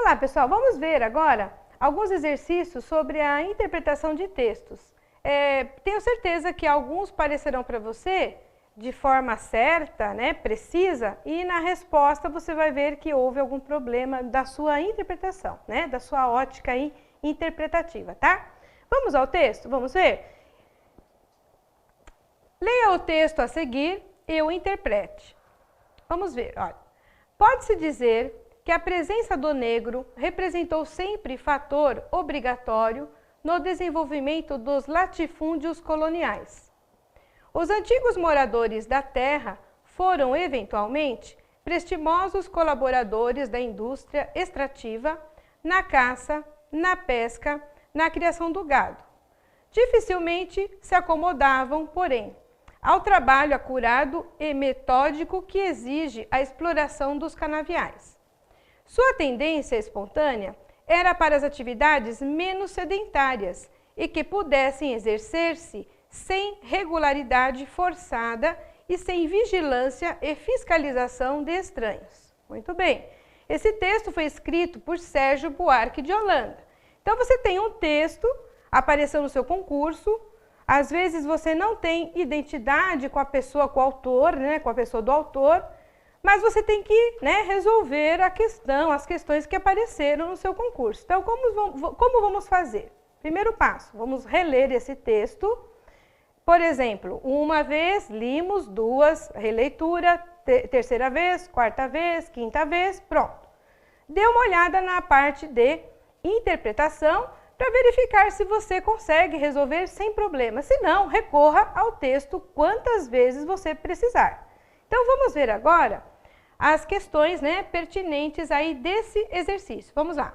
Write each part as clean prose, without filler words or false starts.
lá, pessoal, vamos ver agora alguns exercícios sobre a interpretação de textos. Tenho certeza que alguns parecerão para você de forma certa, né, precisa, e na resposta você vai ver que houve algum problema da sua interpretação, né, da sua ótica aí interpretativa, tá? Vamos ao texto? Vamos ver? Leia o texto a seguir e o interprete. Vamos ver, olha. Pode-se dizer que a presença do negro representou sempre fator obrigatório no desenvolvimento dos latifúndios coloniais. Os antigos moradores da terra foram, eventualmente, prestimosos colaboradores da indústria extrativa, na caça, na pesca, na criação do gado. Dificilmente se acomodavam, porém, ao trabalho acurado e metódico que exige a exploração dos canaviais. Sua tendência espontânea era para as atividades menos sedentárias e que pudessem exercer-se sem regularidade forçada e sem vigilância e fiscalização de estranhos. Muito bem. Esse texto foi escrito por Sérgio Buarque de Holanda. Então, você tem um texto, apareceu no seu concurso, às vezes você não tem identidade com a pessoa, com o autor, né, com a pessoa do autor, mas você tem que, né, resolver a questão, as questões que apareceram no seu concurso. Então, como vamos fazer? Primeiro passo, vamos reler esse texto. Por exemplo, uma vez limos, duas, releitura, terceira vez, quarta vez, quinta vez, pronto. Dê uma olhada na parte de interpretação para verificar se você consegue resolver sem problema. Se não, recorra ao texto quantas vezes você precisar. Então, vamos ver agora as questões, né, pertinentes aí desse exercício. Vamos lá.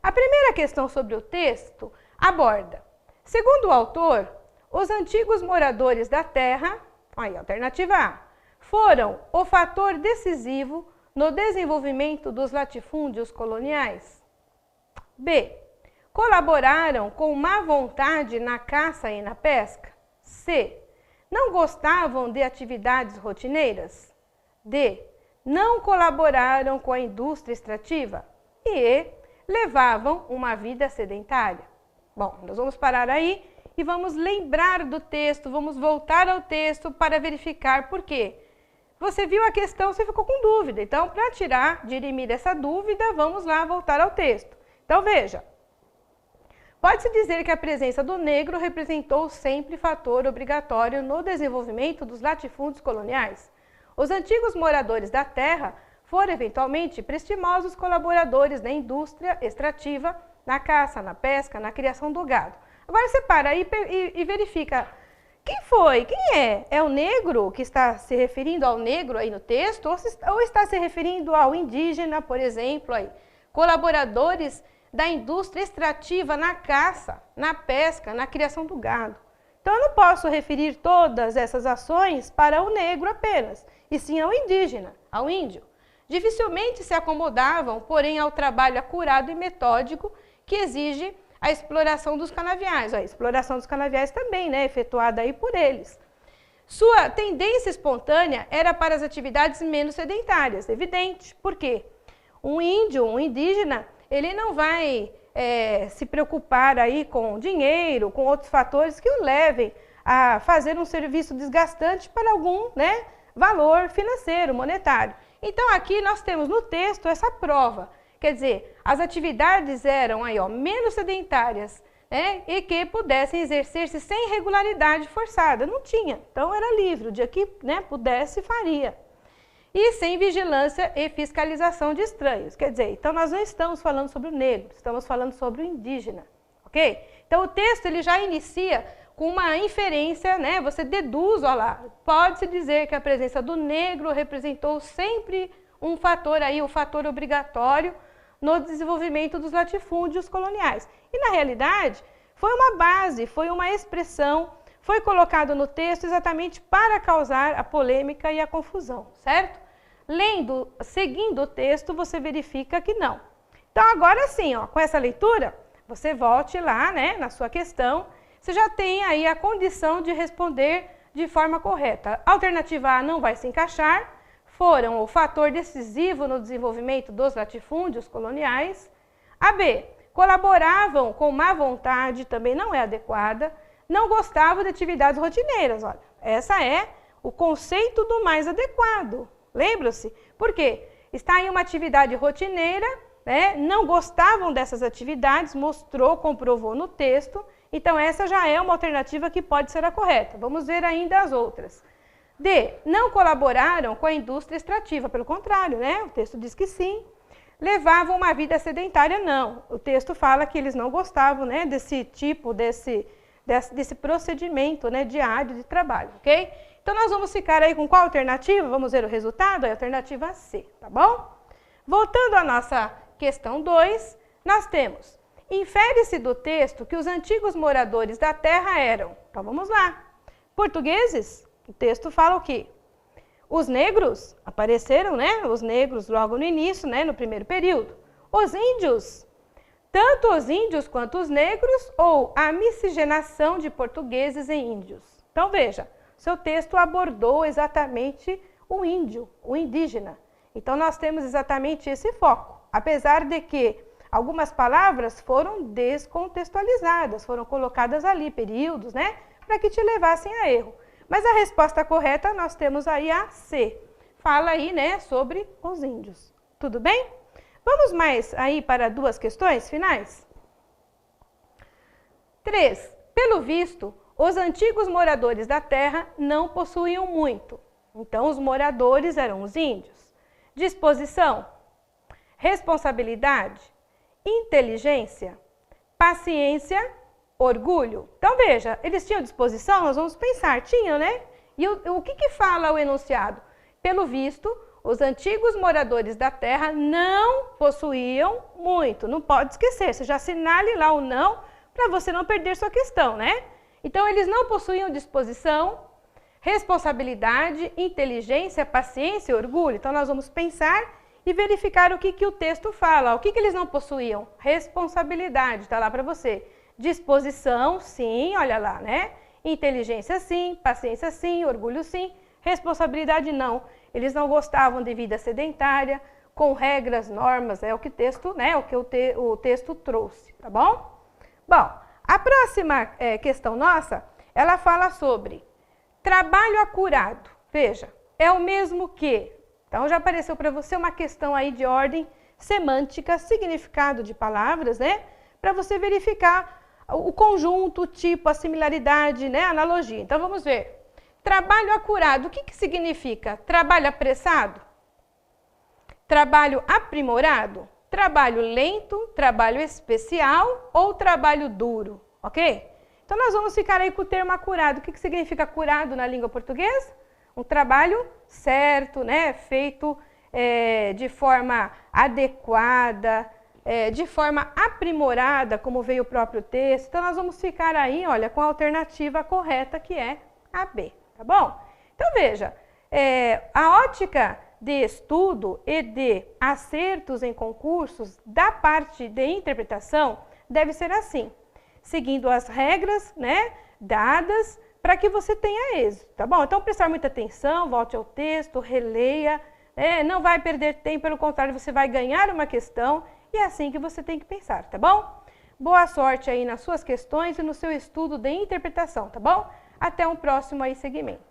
A primeira questão sobre o texto aborda: segundo o autor, os antigos moradores da terra, aí, alternativa A, foram o fator decisivo no desenvolvimento dos latifúndios coloniais. B, colaboraram com má vontade na caça e na pesca. C, não gostavam de atividades rotineiras. D, não colaboraram com a indústria extrativa. E E, levavam uma vida sedentária. Bom, nós vamos parar aí e vamos lembrar do texto, vamos voltar ao texto para verificar por quê. Você viu a questão, você ficou com dúvida. Então, para tirar, dirimir essa dúvida, vamos lá voltar ao texto. Então, veja. Pode-se dizer que a presença do negro representou sempre fator obrigatório no desenvolvimento dos latifúndios coloniais. Os antigos moradores da terra foram, eventualmente, prestimosos colaboradores da indústria extrativa, na caça, na pesca, na criação do gado. Agora, você para aí e verifica. Quem foi? Quem é? É o negro que está se referindo ao negro aí no texto? Ou está se referindo ao indígena, por exemplo, aí? Colaboradores da indústria extrativa na caça, na pesca, na criação do gado. Então, eu não posso referir todas essas ações para o negro apenas, e sim ao indígena, ao índio. Dificilmente se acomodavam, porém, ao trabalho acurado e metódico que exige a exploração dos canaviais. A exploração dos canaviais também, né, efetuada aí por eles. Sua tendência espontânea era para as atividades menos sedentárias, evidente. Por quê? Um índio, um indígena, ele não vai se preocupar aí com dinheiro, com outros fatores que o levem a fazer um serviço desgastante para algum, né, valor financeiro, monetário. Então, aqui nós temos no texto essa prova. Quer dizer, as atividades eram aí, ó, menos sedentárias, né, e que pudessem exercer-se sem regularidade forçada. Não tinha, então era livre, o dia que, né, pudesse, faria. E sem vigilância e fiscalização de estranhos. Quer dizer, então nós não estamos falando sobre o negro, estamos falando sobre o indígena, ok? Então o texto ele já inicia com uma inferência, né? Você deduz, olha lá, pode-se dizer que a presença do negro representou sempre um fator aí, um fator obrigatório no desenvolvimento dos latifúndios coloniais. E na realidade, foi uma base, foi uma expressão, foi colocado no texto exatamente para causar a polêmica e a confusão, certo? Lendo, seguindo o texto, você verifica que não. Então, agora sim, ó, com essa leitura, você volte lá, né, na sua questão, você já tem aí a condição de responder de forma correta. Alternativa A não vai se encaixar, foram o fator decisivo no desenvolvimento dos latifúndios coloniais. A B, colaboravam com má vontade, também não é adequada, não gostavam de atividades rotineiras. Olha, essa é o conceito do mais adequado. Lembra-se? Por quê? Está em uma atividade rotineira, né? Não gostavam dessas atividades, mostrou, comprovou no texto. Então, essa já é uma alternativa que pode ser a correta. Vamos ver ainda as outras. D, não colaboraram com a indústria extrativa, pelo contrário, né? O texto diz que sim. Levavam uma vida sedentária, não. O texto fala que eles não gostavam, né, desse tipo, desse procedimento, né, diário de trabalho, ok? Então, nós vamos ficar aí com qual alternativa? Vamos ver o resultado? É a alternativa C, tá bom? Voltando à nossa questão 2, nós temos, infere-se do texto que os antigos moradores da terra eram, então vamos lá, portugueses, o texto fala o quê? Os negros, apareceram, né, os negros logo no início, né, no primeiro período. Os índios, tanto os índios quanto os negros, ou a miscigenação de portugueses em índios. Então veja, seu texto abordou exatamente o índio, o indígena. Então nós temos exatamente esse foco, apesar de que algumas palavras foram descontextualizadas, foram colocadas ali, períodos, né, para que te levassem a erro. Mas a resposta correta nós temos aí a C. Fala aí, né, sobre os índios. Tudo bem? Vamos mais aí para duas questões finais? 3. Pelo visto, os antigos moradores da terra não possuíam muito. Então, os moradores eram os índios. Disposição, responsabilidade, inteligência, paciência, orgulho. Então, veja, eles tinham disposição? Nós vamos pensar, tinham, né? E o que fala o enunciado? Pelo visto, os antigos moradores da terra não possuíam muito. Não pode esquecer, você já assinale lá o não para você não perder sua questão, né? Então, eles não possuíam disposição, responsabilidade, inteligência, paciência e orgulho. Então, nós vamos pensar e verificar o que o texto fala. O que eles não possuíam? Responsabilidade, está lá para você. Disposição, sim, olha lá, né? Inteligência, sim. Paciência, sim. Orgulho, sim. Responsabilidade, não. Eles não gostavam de vida sedentária, com regras, normas, é o que o texto, né? O texto trouxe, tá bom? Bom, a próxima questão nossa, ela fala sobre trabalho acurado. Veja, é o mesmo que. Então, já apareceu para você uma questão aí de ordem semântica, significado de palavras, né? Para você verificar o conjunto, o tipo, a similaridade, né? A analogia. Então, vamos ver. Trabalho acurado, o que significa? Trabalho apressado? Trabalho aprimorado? Trabalho lento? Trabalho especial? Ou trabalho duro? Ok? Então, nós vamos ficar aí com o termo acurado. O que significa acurado na língua portuguesa? Um trabalho certo, né? Feito de forma adequada, de forma aprimorada, como veio o próprio texto. Então, nós vamos ficar aí, olha, com a alternativa correta, que é a B, tá bom? Então, veja, a ótica de estudo e de acertos em concursos da parte de interpretação deve ser assim, seguindo as regras, né, dadas para que você tenha êxito, tá bom? Então, prestar muita atenção, volte ao texto, releia, não vai perder tempo, pelo contrário, você vai ganhar uma questão e é assim que você tem que pensar, tá bom? Boa sorte aí nas suas questões e no seu estudo de interpretação, tá bom? Até um próximo aí segmento.